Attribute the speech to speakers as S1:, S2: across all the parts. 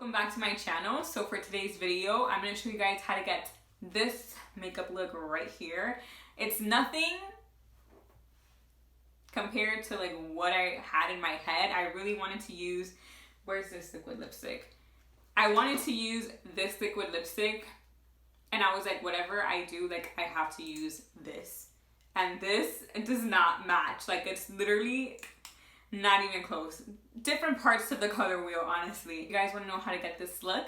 S1: welcome back to my channel. So for today's video, I'm going to show you guys how to get this makeup look right here. It's nothing compared to like what I had in my head. I really wanted to use, where's this liquid lipstick? I wanted to use this liquid lipstick and I was like, whatever I do, like I have to use this. And this, it does not match. Like it's literally not even close. Different parts of the color wheel, honestly. If you guys want to know how to get this look,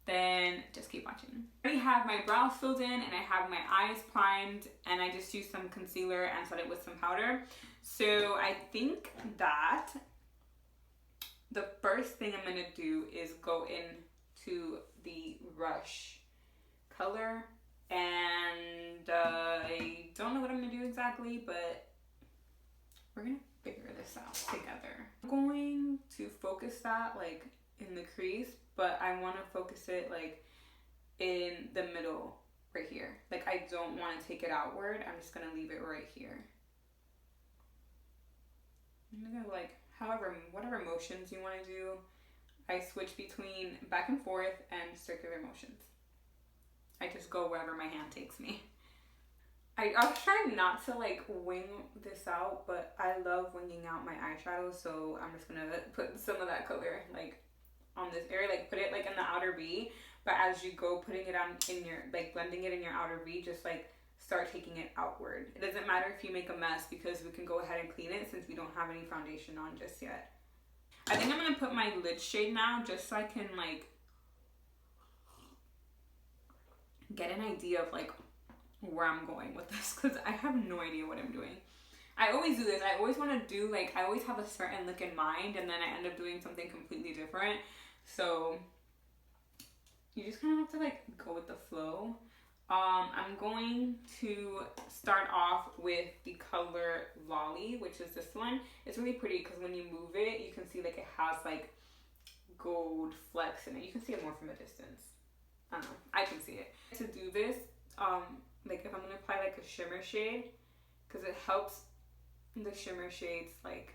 S1: then just keep watching. I already have my brows filled in and I have my eyes primed and I just used some concealer and set it with some powder. So I think that the first thing I'm going to do is go into the Rush color, and I don't know what I'm going to do exactly, but we're going to figure this out together. I'm going to focus that like in the crease, but I want to focus it like in the middle right here. Like I don't want to take it outward. I'm just going to leave it right here. I'm going to like, whatever motions you want to do. I switch between back and forth and circular motions. I just go wherever my hand takes me. I'll try not to like wing this out, but I love winging out my eyeshadow, so I'm just gonna put some of that color like on this area, like put it like in the outer V, but as you go putting it on in your, like blending it in your outer V, just like start taking it outward. It doesn't matter if you make a mess because we can go ahead and clean it since we don't have any foundation on just yet. I think I'm gonna put my lid shade now just so I can like get an idea of like where I'm going with this, because I have no idea what I'm doing. I always do this. I always want to do like, I always have a certain look in mind and then I end up doing something completely different. So you just kind of have to like go with the flow. I'm going to start off with the color Lolly, which is this one. It's really pretty because when you move it, you can see like it has like gold flecks in it. You can see it more from a distance. I don't know. I can see it. To do this, like if I'm going to apply like a shimmer shade, because it helps the shimmer shades like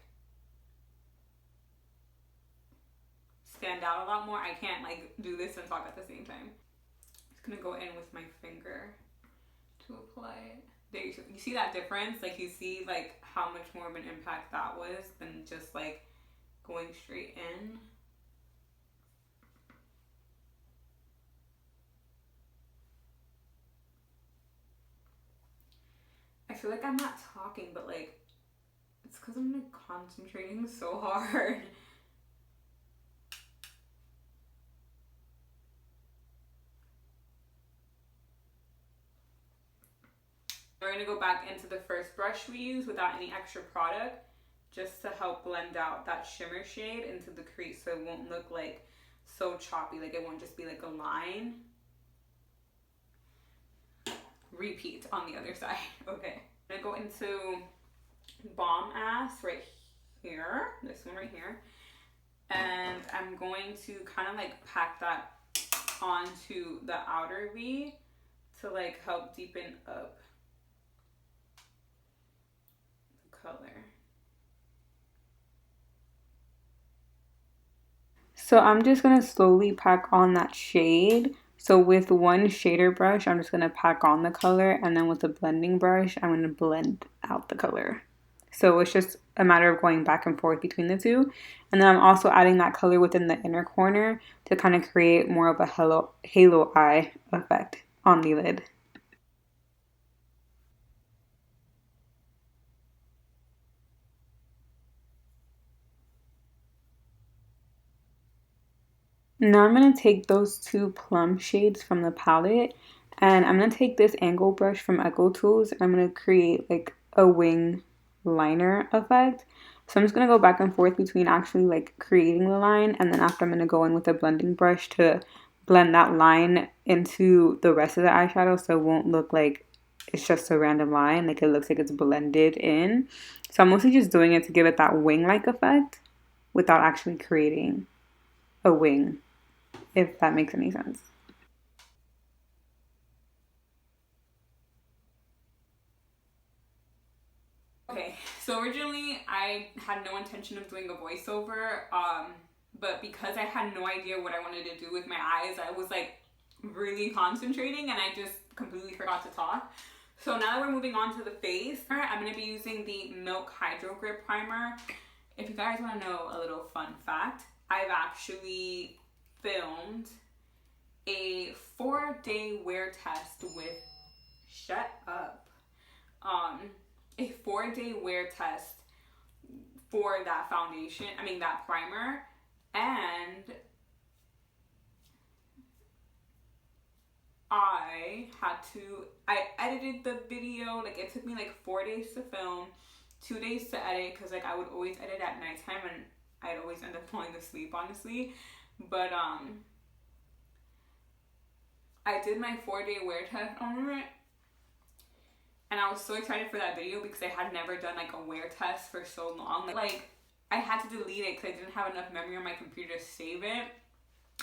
S1: stand out a lot more. I can't like do this and talk at the same time. Just gonna go in with my finger to apply it. There you see that difference? Like you see like how much more of an impact that was than just like going straight in. I feel like I'm not talking, but like it's because I'm like concentrating so hard. We're gonna go back into the first brush we used without any extra product, just to help blend out that shimmer shade into the crease so it won't look like so choppy, like it won't just be like a line. Repeat on the other side. Okay, I'm gonna go into Bomb Ass right here, this one right here, and I'm going to kind of like pack that onto the outer V to like help deepen up the color. So I'm just gonna slowly pack on that shade. So with one shader brush, I'm just going to pack on the color, and then with a blending brush, I'm going to blend out the color. So it's just a matter of going back and forth between the two. And then I'm also adding that color within the inner corner to kind of create more of a halo eye effect on the lid. Now I'm going to take those two plum shades from the palette, and I'm going to take this angle brush from Echo Tools, and I'm going to create like a wing liner effect. So I'm just going to go back and forth between actually like creating the line, and then after I'm going to go in with a blending brush to blend that line into the rest of the eyeshadow so it won't look like it's just a random line, like it looks like it's blended in. So I'm mostly just doing it to give it that wing-like effect without actually creating a wing, if that makes any sense. Okay, so originally I had no intention of doing a voiceover, but because I had no idea what I wanted to do with my eyes, I was like really concentrating and I just completely forgot to talk. So now that we're moving on to the face, I'm going to be using the Milk Hydro Grip Primer. If you guys want to know a little fun fact, I've actually filmed a 4-day wear test with, shut up, a 4-day wear test for that foundation, that primer, and I edited the video. Like, it took me like 4 days to film, 2 days to edit, because like I would always edit at nighttime and I'd always end up falling asleep, honestly. But I did my 4-day wear test on it, and I was so excited for that video because I had never done like a wear test for so long. Like I had to delete it because I didn't have enough memory on my computer to save it,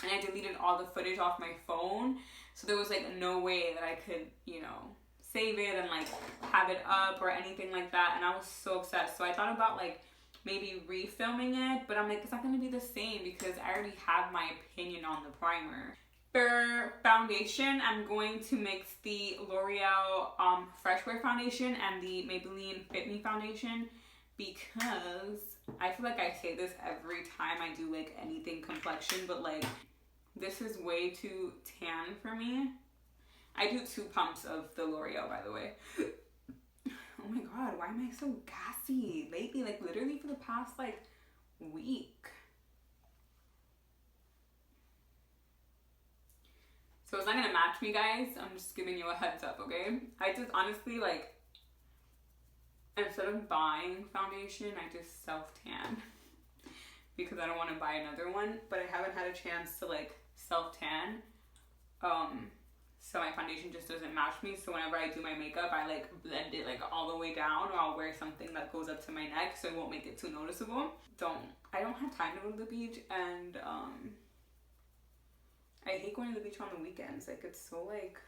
S1: and I deleted all the footage off my phone, so there was like no way that I could, you know, save it and like have it up or anything like that. And I was so obsessed, so I thought about like maybe refilming it, but I'm like, it's not going to be the same because I already have my opinion on the primer. For foundation, I'm going to mix the L'Oreal Fresh Wear Foundation and the Maybelline Fit Me Foundation, because I feel like I say this every time I do like anything complexion, but like this is way too tan for me. I do 2 pumps of the L'Oreal, by the way. Oh my god, why am I so gassy lately? Like literally for the past like week. So it's not gonna match me, guys. I'm just giving you a heads up, okay? I just honestly, like, instead of buying foundation, I just self-tan because I don't want to buy another one, but I haven't had a chance to like self-tan. So my foundation just doesn't match me. So whenever I do my makeup, I like blend it like all the way down, or I'll wear something that goes up to my neck so it won't make it too noticeable. I don't have time to go to the beach, and I hate going to the beach on the weekends. Like, it's so like,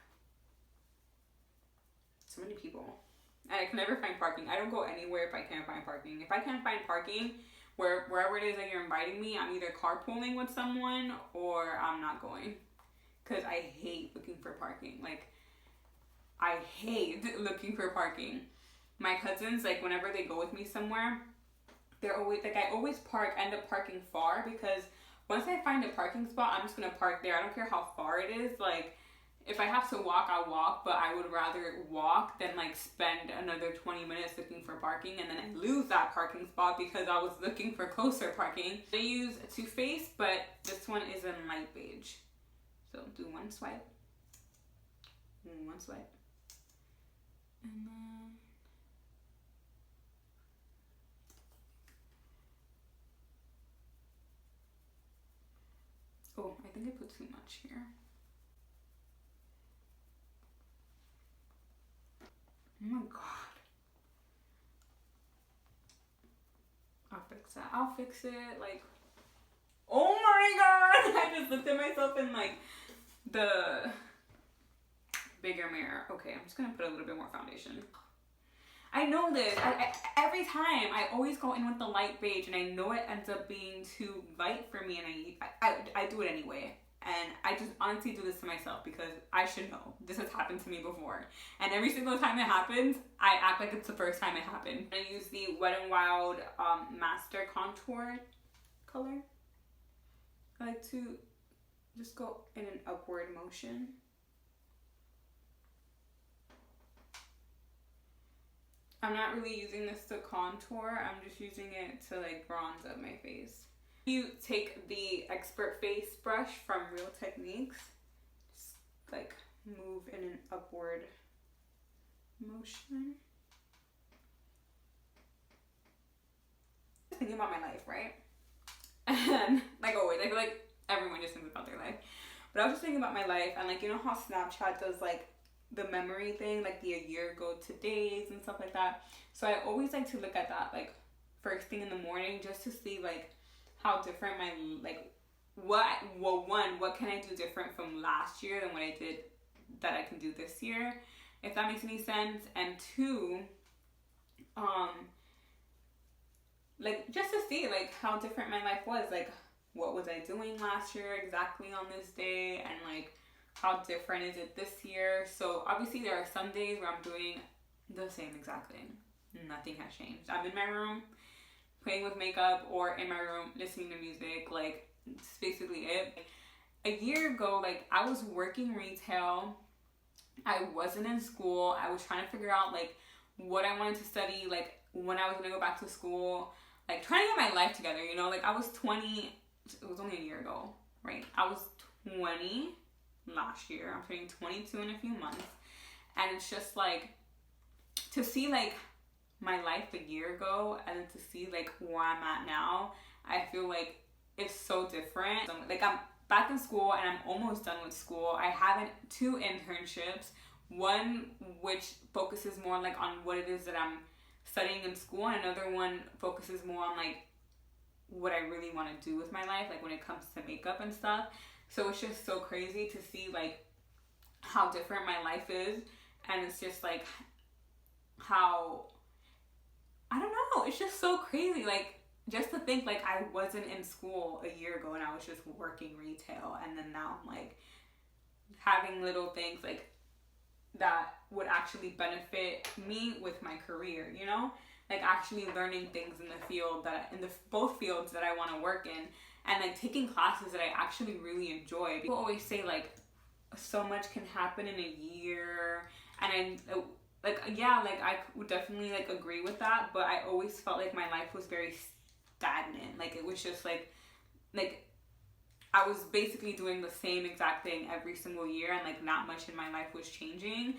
S1: so many people. And I can never find parking. I don't go anywhere if I can't find parking. If I can't find parking, wherever it is that you're inviting me, I'm either carpooling with someone or I'm not going. Because I hate looking for parking. Like, I hate looking for parking. My cousins, like, whenever they go with me somewhere, they're always, like, I always end up parking far, because once I find a parking spot, I'm just going to park there. I don't care how far it is. Like, if I have to walk, I'll walk, but I would rather walk than, like, spend another 20 minutes looking for parking, and then I lose that parking spot because I was looking for closer parking. I use Too Faced, but this one is in light beige. So do one swipe, and then oh, I think I put too much here. Oh my god. I'll fix that. I'll fix it. Like, oh my god! I just looked at myself in like the bigger mirror. Okay, I'm just gonna put a little bit more foundation. I know this. Every time I always go in with the light beige, and I know it ends up being too light for me, and I do it anyway. And I just honestly do this to myself because I should know. This has happened to me before. And every single time it happens, I act like it's the first time it happened. I use the Wet n Wild Master Contour color. I like to just go in an upward motion. I'm not really using this to contour. I'm just using it to like bronze up my face. You take the Expert Face brush from Real Techniques, just like move in an upward motion. Thinking about my life, right? And like always, I feel like everyone just thinks about their life. But I was just thinking about my life, and like, you know how Snapchat does like the memory thing, like the a year ago to days and stuff like that. So I always like to look at that like first thing in the morning, just to see like how different my, like, what can I do different from last year than what I did that I can do this year, if that makes any sense. And 2, like, just to see like how different my life was, like what was I doing last year exactly on this day, and like how different is it this year. So obviously there are some days where I'm doing the same exact thing. Nothing has changed. I'm in my room playing with makeup, or in my room listening to music. Like, it's basically it. A year ago, like, I was working retail. I wasn't in school. I was trying to figure out like what I wanted to study, like when I was gonna go back to school, like trying to get my life together, you know. Like, I was 20, it was only a year ago, right? I was 20 last year. I'm turning 22 in a few months. And it's just like, to see like my life a year ago and then to see like where I'm at now, I feel like it's so different. Like, I'm back in school and I'm almost done with school. I have 2 internships, one which focuses more like on what it is that I'm studying in school, and another one focuses more on like what I really want to do with my life, like when it comes to makeup and stuff. So it's just so crazy to see like how different my life is, and it's just like how, I don't know, it's just so crazy. Like, just to think like I wasn't in school a year ago and I was just working retail, and then now I'm like having little things like that would actually benefit me with my career, you know, like actually learning things in the field that, in the both fields that I want to work in, and like taking classes that I actually really enjoy. People always say like so much can happen in a year, and I like, yeah, like I would definitely like agree with that, but I always felt like my life was very stagnant. Like, it was just like I was basically doing the same exact thing every single year, and like not much in my life was changing.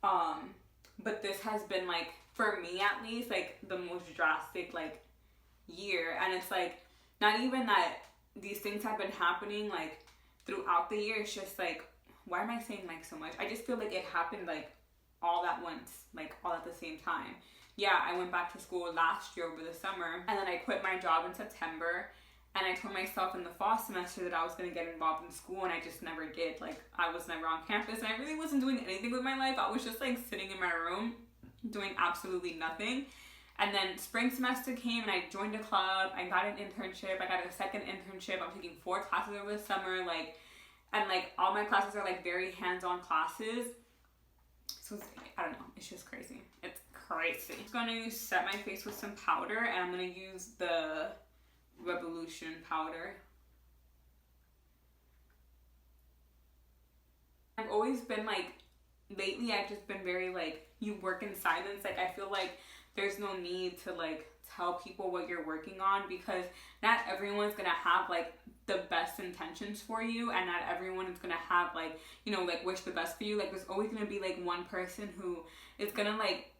S1: But this has been like, for me at least, like the most drastic like year. And it's like, not even that these things have been happening like throughout the year, it's just like, why am I saying like so much? I just feel like it happened like all at once, like all at the same time. Yeah, I went back to school last year over the summer, and then I quit my job in September, and I told myself in the fall semester that I was going to get involved in school, and I just never did. Like, I was never on campus, and I really wasn't doing anything with my life. I was just like sitting in my room doing absolutely nothing. And then spring semester came, and I joined a club. I got an internship. I got a second internship. I'm taking 4 classes over the summer, like, and like all my classes are like very hands-on classes. So I don't know, it's just crazy. It's crazy. I'm just going to set my face with some powder, and I'm going to use the Revolution powder. I've always been like, lately I've just been very like, you work in silence. Like, I feel like there's no need to like tell people what you're working on, because not everyone's gonna have like the best intentions for you, and not everyone is gonna have like, you know, like wish the best for you. Like, there's always gonna be like one person who is gonna like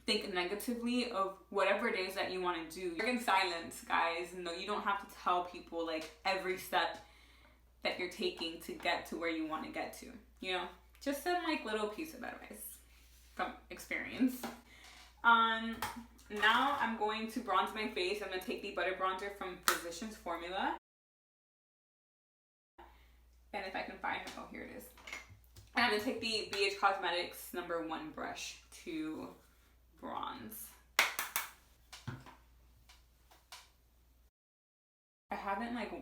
S1: think negatively of whatever it is that you want to do. You're in silence, guys. No, you don't have to tell people like every step that you're taking to get to where you want to get to, you know. Just some like little piece of advice from experience. Now I'm going to bronze my face. I'm going to take the butter bronzer from Physicians Formula. And if I can find it, oh, here it is. And I'm going to take the BH Cosmetics #1 brush to bronze. I haven't like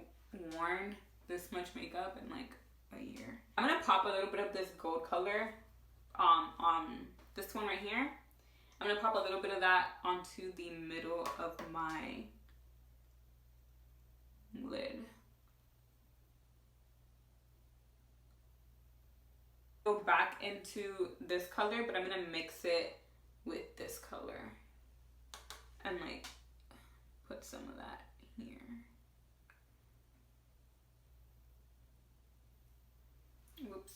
S1: worn this much makeup in like a year. I'm going to pop a little bit of this gold color this one right here. I'm going to pop a little bit of that onto the middle of my lid. Go back into this color, but I'm going to mix it with this color and like put some of that here. Whoops.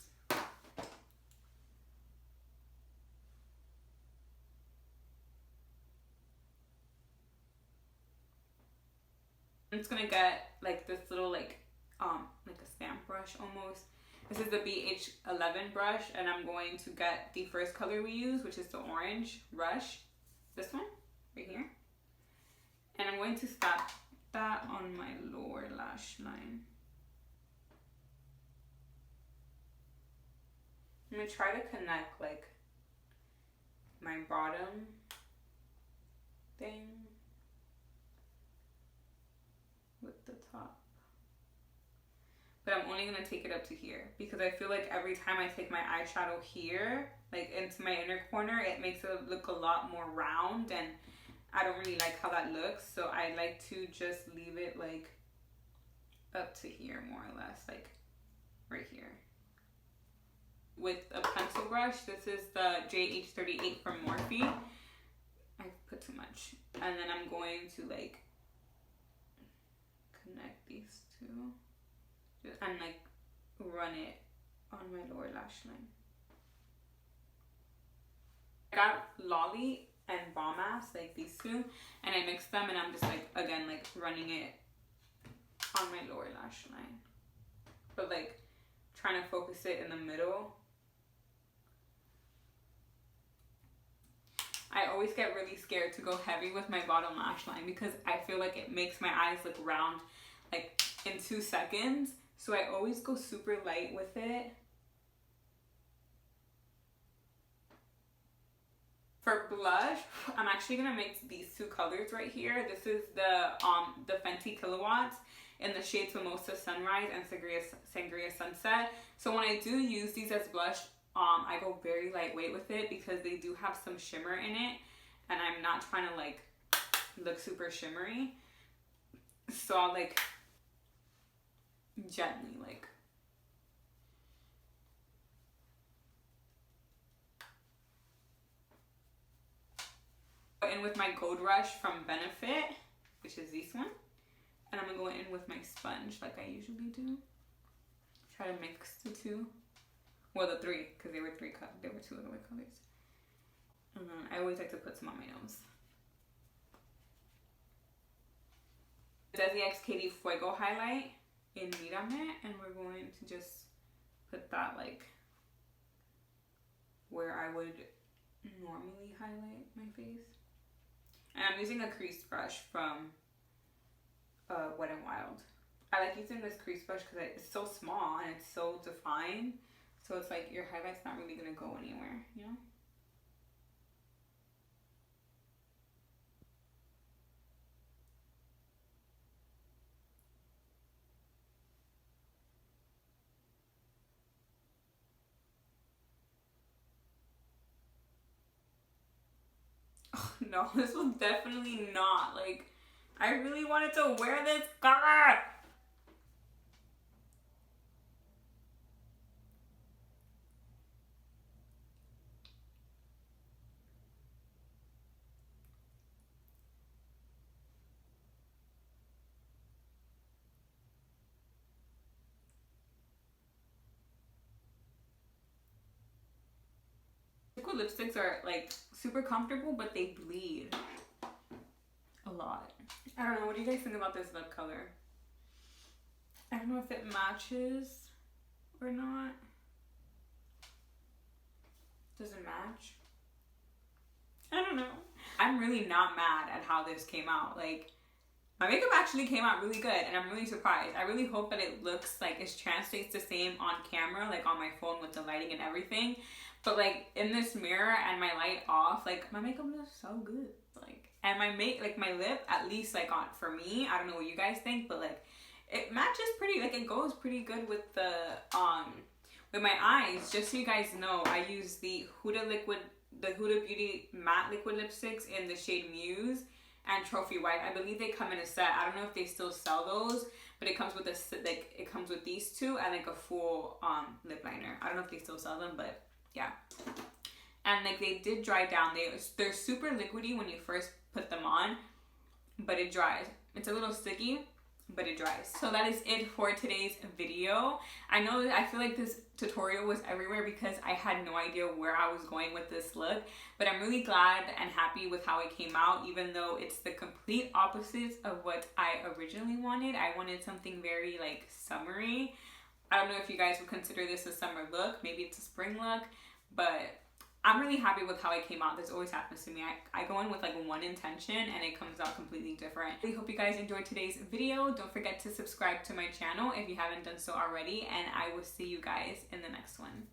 S1: I'm just gonna get like this little like a stamp brush almost. This is the BH11 brush, and I'm going to get the first color we use, which is the orange Rush. This one right here. And I'm going to stop that on my lower lash line. I'm gonna try to connect like my bottom thing with the top. but I'm only going to take it up to here because I feel like every time I take my eyeshadow here, like into my inner corner, it makes it look a lot more round, and I don't really like how that looks. So I like to just leave it like up to here, more or less, like right here. With a pencil brush, this is the JH38 from Morphe. I put too much. And then I'm going to like connect these two and like run it on my lower lash line. I got Lolly and Bomb Ass, like these two, and I mixed them, and I'm just like, again, like running it on my lower lash line, but like trying to focus it in the middle. I always get really scared to go heavy with my bottom lash line because I feel like it makes my eyes look round like in 2 seconds. So I always go super light with it. For blush, I'm actually gonna mix these two colors right here. This is the Fenty Kilowatts in the shades Mimosa Sunrise and Sangria Sunset. So when I do use these as blush, I go very lightweight with it because they do have some shimmer in it, and I'm not trying to like look super shimmery. So I'll like gently like go in with my Gold Rush from Benefit, which is this one, and I'm gonna go in with my sponge like I usually do. Try to mix the two. Well, the three, because they were two other colors. And then I always like to put some on my nose. Desi X Katy Fuego highlight in Mírame, and we're going to just put that like where I would normally highlight my face. And I'm using a crease brush from Wet n Wild. I like using this crease brush because it's so small and it's so defined. So it's like your highlight's not really gonna go anywhere, you know? Oh, no, this was definitely not, like, I really wanted to wear this color. Liquid lipsticks are like super comfortable, but they bleed a lot. I don't know, what do you guys think about this lip color? I don't know if it matches or not. Does it match? I don't know. I'm really not mad at how this came out. Like, my makeup actually came out really good, and I'm really surprised. I really hope that it looks like it translates the same on camera, like on my phone with the lighting and everything. But like in this mirror and my light off, like my makeup looks so good. Like, and my lip, at least like on, for me, I don't know what you guys think, but like it matches pretty, like it goes pretty good with the with my eyes. Just so you guys know, I use the Huda Beauty matte liquid lipsticks in the shade Muse and Trophy Wife. I believe they come in a set. I don't know if they still sell those, but it comes with it comes with these two and like a full lip liner. I don't know if they still sell them, but yeah. And like they did dry down. They're super liquidy when you first put them on, but it dries. It's a little sticky, but it dries. So that is it for today's video. I feel like this tutorial was everywhere because I had no idea where I was going with this look, but I'm really glad and happy with how it came out, even though it's the complete opposite of what I originally wanted. I wanted something very like summery. I don't know if you guys would consider this a summer look. Maybe it's a spring look, but I'm really happy with how it came out. This always happens to me. I go in with like one intention and it comes out completely different. I really hope you guys enjoyed today's video. Don't forget to subscribe to my channel if you haven't done so already, and I will see you guys in the next one.